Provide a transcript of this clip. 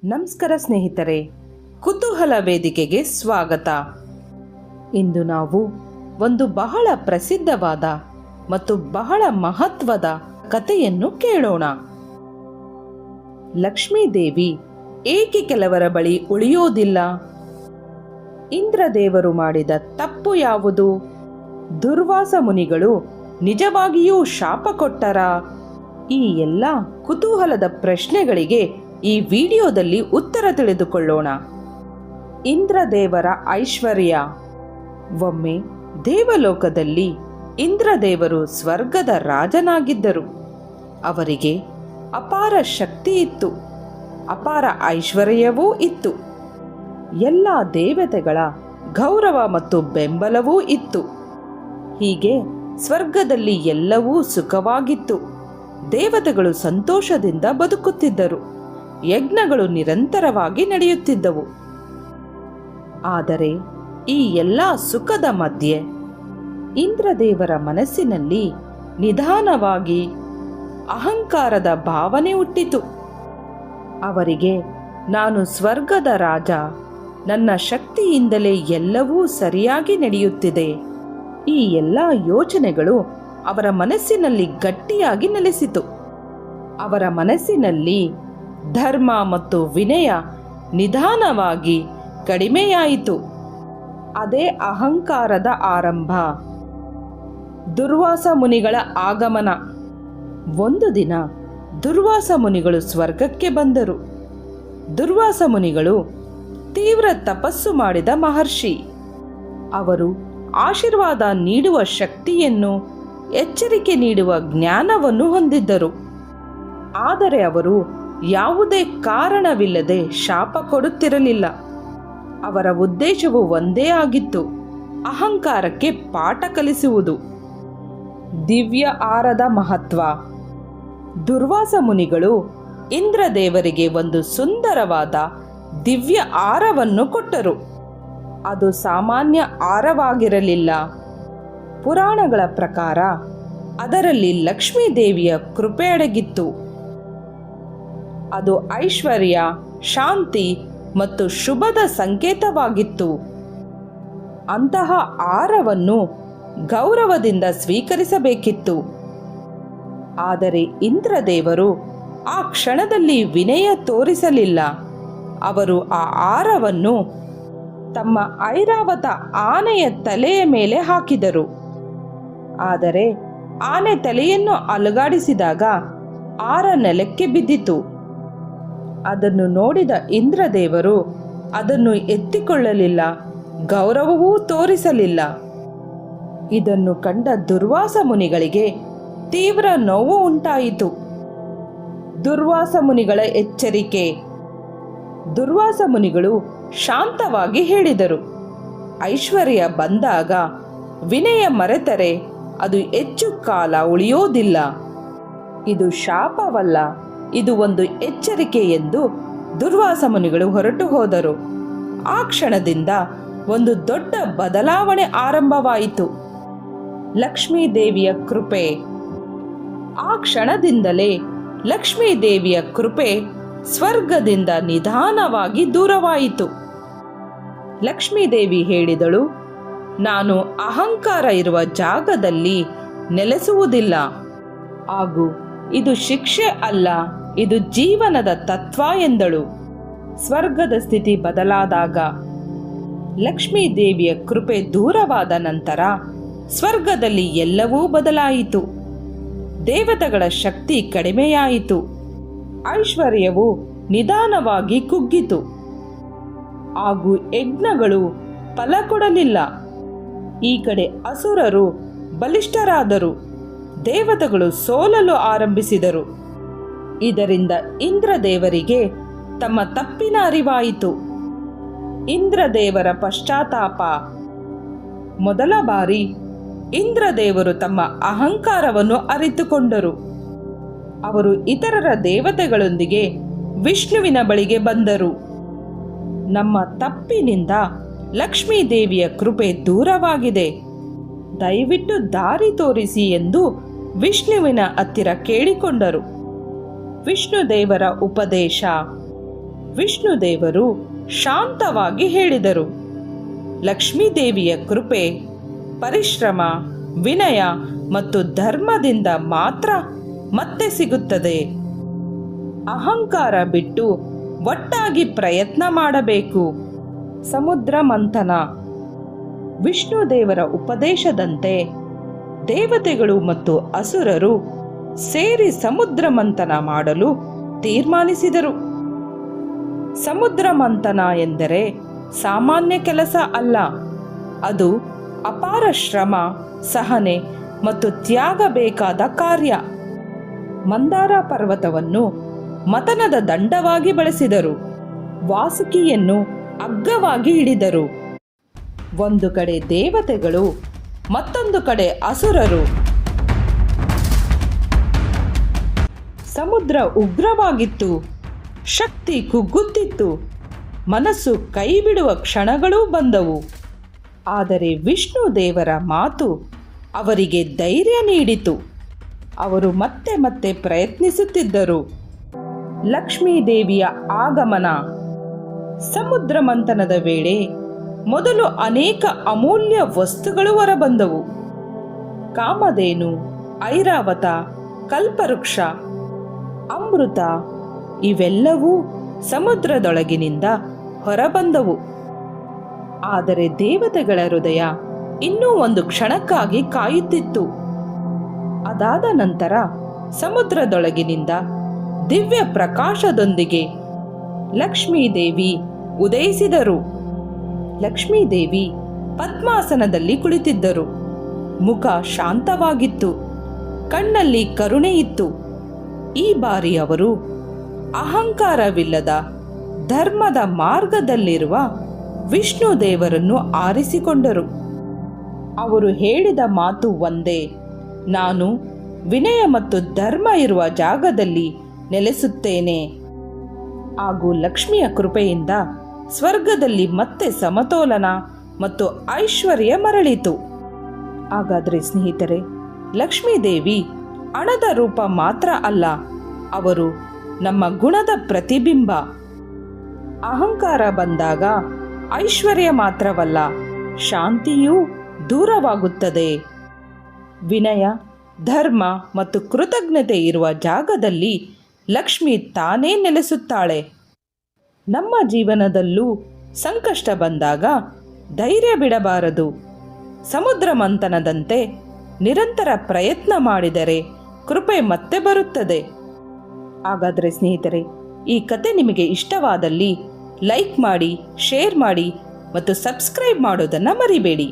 ನಮಸ್ಕಾರ ಸ್ನೇಹಿತರೆ, ಕುತೂಹಲ ವೇದಿಕೆಗೆ ಸ್ವಾಗತ. ಇಂದು ನಾವು ಒಂದು ಬಹಳ ಪ್ರಸಿದ್ಧವಾದ ಮತ್ತು ಬಹಳ ಮಹತ್ವದ ಕಥೆಯನ್ನು ಕೇಳೋಣ. ಲಕ್ಷ್ಮೀದೇವಿ ಏಕೆ ಕೆಲವರ ಬಳಿ ಉಳಿಯೋದಿಲ್ಲ? ಇಂದ್ರದೇವರು ಮಾಡಿದ ತಪ್ಪು ಯಾವುದು? ದುರ್ವಾಸ ಮುನಿಗಳು ನಿಜವಾಗಿಯೂ ಶಾಪ ಕೊಟ್ಟರಾ? ಈ ಎಲ್ಲ ಕುತೂಹಲದ ಪ್ರಶ್ನೆಗಳಿಗೆ ಈ ವಿಡಿಯೋದಲ್ಲಿ ಉತ್ತರ ತಿಳಿದುಕೊಳ್ಳೋಣ. ಇಂದ್ರದೇವರ ಐಶ್ವರ್ಯ. ಒಮ್ಮೆ ದೇವಲೋಕದಲ್ಲಿ ಇಂದ್ರದೇವರು ಸ್ವರ್ಗದ ರಾಜನಾಗಿದ್ದರು. ಅವರಿಗೆ ಅಪಾರ ಶಕ್ತಿ ಇತ್ತು, ಅಪಾರ ಐಶ್ವರ್ಯವೂ ಇತ್ತು. ಎಲ್ಲ ದೇವತೆಗಳ ಗೌರವ ಮತ್ತು ಬೆಂಬಲವೂ ಇತ್ತು. ಹೀಗೆ ಸ್ವರ್ಗದಲ್ಲಿ ಎಲ್ಲವೂ ಸುಖವಾಗಿತ್ತು. ದೇವತೆಗಳು ಸಂತೋಷದಿಂದ ಬದುಕುತ್ತಿದ್ದರು. ಯಜ್ಞಗಳು ನಿರಂತರವಾಗಿ ನಡೆಯುತ್ತಿದ್ದವು. ಆದರೆ ಈ ಎಲ್ಲ ಸುಖದ ಮಧ್ಯೆ ಇಂದ್ರದೇವರ ಮನಸ್ಸಿನಲ್ಲಿ ನಿಧಾನವಾಗಿ ಅಹಂಕಾರದ ಭಾವನೆ ಹುಟ್ಟಿತು. ಅವರಿಗೆ ನಾನು ಸ್ವರ್ಗದ ರಾಜ, ನನ್ನ ಶಕ್ತಿಯಿಂದಲೇ ಎಲ್ಲವೂ ಸರಿಯಾಗಿ ನಡೆಯುತ್ತಿದೆ. ಈ ಎಲ್ಲ ಯೋಚನೆಗಳು ಅವರ ಮನಸ್ಸಿನಲ್ಲಿ ಗಟ್ಟಿಯಾಗಿ ನೆಲೆಸಿತು. ಅವರ ಮನಸ್ಸಿನಲ್ಲಿ ಧರ್ಮ ಮತ್ತು ವಿನಯ ನಿಧಾನವಾಗಿ ಕಡಿಮೆಯಾಯಿತು. ಅದೇ ಅಹಂಕಾರದ ಆರಂಭ. ದುರ್ವಾಸ ಮುನಿಗಳ ಆಗಮನ. ಒಂದು ದಿನ ದುರ್ವಾಸ ಮುನಿಗಳು ಸ್ವರ್ಗಕ್ಕೆ ಬಂದರು. ದುರ್ವಾಸ ಮುನಿಗಳು ತೀವ್ರ ತಪಸ್ಸು ಮಾಡಿದ ಮಹರ್ಷಿ. ಅವರು ಆಶೀರ್ವಾದ ನೀಡುವ ಶಕ್ತಿಯನ್ನು, ಎಚ್ಚರಿಕೆ ನೀಡುವ ಜ್ಞಾನವನ್ನು ಹೊಂದಿದ್ದರು. ಆದರೆ ಅವರು ಯಾವುದೇ ಕಾರಣವಿಲ್ಲದೆ ಶಾಪ ಕೊಡುತ್ತಿರಲಿಲ್ಲ. ಅವರ ಉದ್ದೇಶವು ಒಂದೇ ಆಗಿತ್ತು: ಅಹಂಕಾರಕ್ಕೆ ಪಾಠ ಕಲಿಸುವುದು. ದಿವ್ಯ ಆರದ ಮಹತ್ವ. ದುರ್ವಾಸ ಮುನಿಗಳು ಇಂದ್ರದೇವರಿಗೆ ಒಂದು ಸುಂದರವಾದ ದಿವ್ಯ ಆರವನ್ನು ಕೊಟ್ಟರು. ಅದು ಸಾಮಾನ್ಯ ಆರವಾಗಿರಲಿಲ್ಲ. ಪುರಾಣಗಳ ಪ್ರಕಾರ ಅದರಲ್ಲಿ ಲಕ್ಷ್ಮೀದೇವಿಯ ಕೃಪೆ ಅಡಗಿತ್ತು. ಅದು ಐಶ್ವರ್ಯ, ಶಾಂತಿ ಮತ್ತು ಶುಭದ ಸಂಕೇತವಾಗಿತ್ತು. ಅಂತಹ ಆರವನ್ನು ಗೌರವದಿಂದ ಸ್ವೀಕರಿಸಬೇಕಿತ್ತು. ಆದರೆ ಇಂದ್ರದೇವರು ಆ ಕ್ಷಣದಲ್ಲಿ ವಿನಯ ತೋರಿಸಲಿಲ್ಲ. ಅವರು ಆ ಆರವನ್ನು ತಮ್ಮ ಐರಾವತ ಆನೆಯ ತಲೆಯ ಮೇಲೆ ಹಾಕಿದರು. ಆದರೆ ಆನೆ ತಲೆಯನ್ನು ಅಲುಗಾಡಿಸಿದಾಗ ಆರ ನೆಲಕ್ಕೆ ಬಿದ್ದಿತು. ಅದನ್ನು ನೋಡಿದ ಇಂದ್ರದೇವರು ಅದನ್ನು ಎತ್ತಿಕೊಳ್ಳಲಿಲ್ಲ, ಗೌರವವೂ ತೋರಿಸಲಿಲ್ಲ. ಇದನ್ನು ಕಂಡ ದುರ್ವಾಸ ಮುನಿಗಳಿಗೆ ತೀವ್ರ ನೋವು ಉಂಟಾಯಿತು. ದುರ್ವಾಸ ಮುನಿಗಳ ಎಚ್ಚರಿಕೆ. ದುರ್ವಾಸ ಮುನಿಗಳು ಶಾಂತವಾಗಿ ಹೇಳಿದರು: ಐಶ್ವರ್ಯ ಬಂದಾಗ ವಿನಯ ಮರೆತರೆ ಅದು ಹೆಚ್ಚು ಕಾಲ ಉಳಿಯೋದಿಲ್ಲ. ಇದು ಶಾಪವಲ್ಲ, ಇದು ಒಂದು ಎಚ್ಚರಿಕೆ ಎಂದು ದುರ್ವಾಸ ಮುನಿಗಳು ಹೊರಟು ಹೋದರು. ಆ ಕ್ಷಣದಿಂದ ಒಂದು ದೊಡ್ಡ ಬದಲಾವಣೆ ಆರಂಭವಾಯಿತು. ಲಕ್ಷ್ಮೀದೇವಿಯ ಕೃಪೆ. ಆ ಕ್ಷಣದಿಂದಲೇ ಲಕ್ಷ್ಮೀದೇವಿಯ ಕೃಪೆ ಸ್ವರ್ಗದಿಂದ ನಿಧಾನವಾಗಿ ದೂರವಾಯಿತು. ಲಕ್ಷ್ಮೀದೇವಿ ಹೇಳಿದಳು: ನಾನು ಅಹಂಕಾರ ಇರುವ ಜಾಗದಲ್ಲಿ ನೆಲೆಸುವುದಿಲ್ಲ. ಹಾಗೂ ಇದು ಶಿಕ್ಷೆ ಅಲ್ಲ, ಇದು ಜೀವನದ ತತ್ವ ಎಂದಳು. ಸ್ವರ್ಗದ ಸ್ಥಿತಿ ಬದಲಾದಾಗ, ಲಕ್ಷ್ಮೀದೇವಿಯ ಕೃಪೆ ದೂರವಾದ ನಂತರ ಸ್ವರ್ಗದಲ್ಲಿ ಎಲ್ಲವೂ ಬದಲಾಯಿತು. ದೇವತೆಗಳ ಶಕ್ತಿ ಕಡಿಮೆಯಾಯಿತು. ಐಶ್ವರ್ಯವು ನಿಧಾನವಾಗಿ ಕುಗ್ಗಿತು. ಹಾಗೂ ಯಜ್ಞಗಳು ಫಲ ಕೊಡಲಿಲ್ಲ. ಈ ಕಡೆ ಅಸುರರು ಬಲಿಷ್ಠರಾದರು. ದೇವತೆಗಳು ಸೋಲಲು ಆರಂಭಿಸಿದರು. ಇದರಿಂದ ಇಂದ್ರದೇವರಿಗೆ ತಮ್ಮ ತಪ್ಪಿನ ಅರಿವಾಯಿತು. ಇಂದ್ರದೇವರ ಪಶ್ಚಾತ್ತಾಪ. ಮೊದಲ ಬಾರಿ ಇಂದ್ರದೇವರು ತಮ್ಮ ಅಹಂಕಾರವನ್ನು ಅರಿತುಕೊಂಡರು. ಅವರು ಇತರರ ದೇವತೆಗಳೊಂದಿಗೆ ವಿಷ್ಣುವಿನ ಬಳಿಗೆ ಬಂದರು. ನಮ್ಮ ತಪ್ಪಿನಿಂದ ಲಕ್ಷ್ಮೀದೇವಿಯ ಕೃಪೆ ದೂರವಾಗಿದೆ, ದಯವಿಟ್ಟು ದಾರಿ ತೋರಿಸಿ ಎಂದು ವಿಷ್ಣುವಿನ ಹತ್ತಿರ ಕೇಳಿಕೊಂಡರು. ವಿಷ್ಣು ದೇವರ ಉಪದೇಶ. ವಿಷ್ಣುದೇವರು ಶಾಂತವಾಗಿ ಹೇಳಿದರು, ಲಕ್ಷ್ಮೀದೇವಿಯ ಕೃಪೆ, ಪರಿಶ್ರಮ, ವಿನಯ ಮತ್ತು ಧರ್ಮದಿಂದ ಮಾತ್ರ ಮತ್ತೆ ಸಿಗುತ್ತದೆ. ಅಹಂಕಾರ ಬಿಟ್ಟು ಒಟ್ಟಾಗಿ ಪ್ರಯತ್ನ ಮಾಡಬೇಕು. ಸಮುದ್ರ ಮಂಥನ. ವಿಷ್ಣುದೇವರ ಉಪದೇಶದಂತೆ ದೇವತೆಗಳು ಮತ್ತು ಅಸುರರು ಸೇರಿ ಸಮುದ್ರ ಮಂಥನ ಮಾಡಲು ತೀರ್ಮಾನಿಸಿದರು. ಸಮುದ್ರ ಮಂಥನ ಎಂದರೆ ಸಾಮಾನ್ಯ ಕೆಲಸ ಅಲ್ಲ. ಅದು ಅಪಾರ ಶ್ರಮ, ಸಹನೆ ಮತ್ತು ತ್ಯಾಗ ಬೇಕಾದ ಕಾರ್ಯ. ಮಂದಾರ ಪರ್ವತವನ್ನು ಮಥನದ ದಂಡವಾಗಿ ಬಳಸಿದರು. ವಾಸುಕಿಯನ್ನು ಅಗ್ಗವಾಗಿ ಹಿಡಿದರು. ಒಂದು ಕಡೆ ದೇವತೆಗಳು, ಮತ್ತೊಂದು ಕಡೆ ಅಸುರರು. ಸಮುದ್ರ ಉಗ್ರವಾಗಿತ್ತು, ಶಕ್ತಿ ಕುಗ್ಗುತ್ತಿತ್ತು, ಮನಸ್ಸು ಕೈಬಿಡುವ ಕ್ಷಣಗಳೂ ಬಂದವು. ಆದರೆ ವಿಷ್ಣು ದೇವರ ಮಾತು ಅವರಿಗೆ ಧೈರ್ಯ ನೀಡಿತು. ಅವರು ಮತ್ತೆ ಮತ್ತೆ ಪ್ರಯತ್ನಿಸುತ್ತಿದ್ದರು. ಲಕ್ಷ್ಮೀದೇವಿಯ ಆಗಮನ. ಸಮುದ್ರ ಮಂಥನದ ವೇಳೆ ಮೊದಲು ಅನೇಕ ಅಮೂಲ್ಯ ವಸ್ತುಗಳು ಹೊರಬಂದವು. ಕಾಮಧೇನು, ಐರಾವತ, ಕಲ್ಪವೃಕ್ಷ, ಅಮೃತ ಇವೆಲ್ಲವೂ ಸಮುದ್ರದೊಳಗಿನಿಂದ ಹೊರಬಂದವು. ಆದರೆ ದೇವತೆಗಳ ಹೃದಯ ಇನ್ನೂ ಒಂದು ಕ್ಷಣಕ್ಕಾಗಿ ಕಾಯುತ್ತಿತ್ತು. ಅದಾದ ನಂತರ ಸಮುದ್ರದೊಳಗಿನಿಂದ ದಿವ್ಯ ಪ್ರಕಾಶದೊಂದಿಗೆ ಲಕ್ಷ್ಮೀದೇವಿ ಉದಯಿಸಿದರು. ಲಕ್ಷ್ಮೀದೇವಿ ಪದ್ಮಾಸನದಲ್ಲಿ ಕುಳಿತಿದ್ದರು. ಮುಖ ಶಾಂತವಾಗಿತ್ತು, ಕಣ್ಣಲ್ಲಿ ಕರುಣೆ ಇತ್ತು. ಈ ಬಾರಿ ಅವರು ಅಹಂಕಾರವಿಲ್ಲದ ಧರ್ಮದ ಮಾರ್ಗದಲ್ಲಿರುವ ವಿಷ್ಣು ದೇವರನ್ನು ಆರಿಸಿಕೊಂಡರು. ಅವರು ಹೇಳಿದ ಮಾತು ಒಂದೇ, ನಾನು ವಿನಯ ಮತ್ತು ಧರ್ಮ ಇರುವ ಜಾಗದಲ್ಲಿ ನೆಲೆಸುತ್ತೇನೆ. ಹಾಗೂ ಲಕ್ಷ್ಮಿಯ ಕೃಪೆಯಿಂದ ಸ್ವರ್ಗದಲ್ಲಿ ಮತ್ತೆ ಸಮತೋಲನ ಮತ್ತು ಐಶ್ವರ್ಯ ಮರಳಿತು. ಹಾಗಾದರೆ ಸ್ನೇಹಿತರೆ, ಲಕ್ಷ್ಮೀದೇವಿ ಹಣದ ರೂಪ ಮಾತ್ರ ಅಲ್ಲ, ಅವರು ನಮ್ಮ ಗುಣದ ಪ್ರತಿಬಿಂಬ. ಅಹಂಕಾರ ಬಂದಾಗ ಐಶ್ವರ್ಯ ಮಾತ್ರವಲ್ಲ, ಶಾಂತಿಯೂ ದೂರವಾಗುತ್ತದೆ. ವಿನಯ, ಧರ್ಮ ಮತ್ತು ಕೃತಜ್ಞತೆ ಇರುವ ಜಾಗದಲ್ಲಿ ಲಕ್ಷ್ಮಿ ತಾನೇ ನೆಲೆಸುತ್ತಾಳೆ. ನಮ್ಮ ಜೀವನದಲ್ಲೂ ಸಂಕಷ್ಟ ಬಂದಾಗ ಧೈರ್ಯ ಬಿಡಬಾರದು. ಸಮುದ್ರ ಮಂಥನದಂತೆ ನಿರಂತರ ಪ್ರಯತ್ನ ಮಾಡಿದರೆ ಕೃಪೆ ಮತ್ತೆ ಬರುತ್ತದೆ. ಹಾಗಾದರೆ ಸ್ನೇಹಿತರೆ, ಈ ಕತೆ ನಿಮಗೆ ಇಷ್ಟವಾದಲ್ಲಿ ಲೈಕ್ ಮಾಡಿ, ಶೇರ್ ಮಾಡಿ ಮತ್ತು ಸಬ್ಸ್ಕ್ರೈಬ್ ಮಾಡೋದನ್ನು ಮರಿಬೇಡಿ.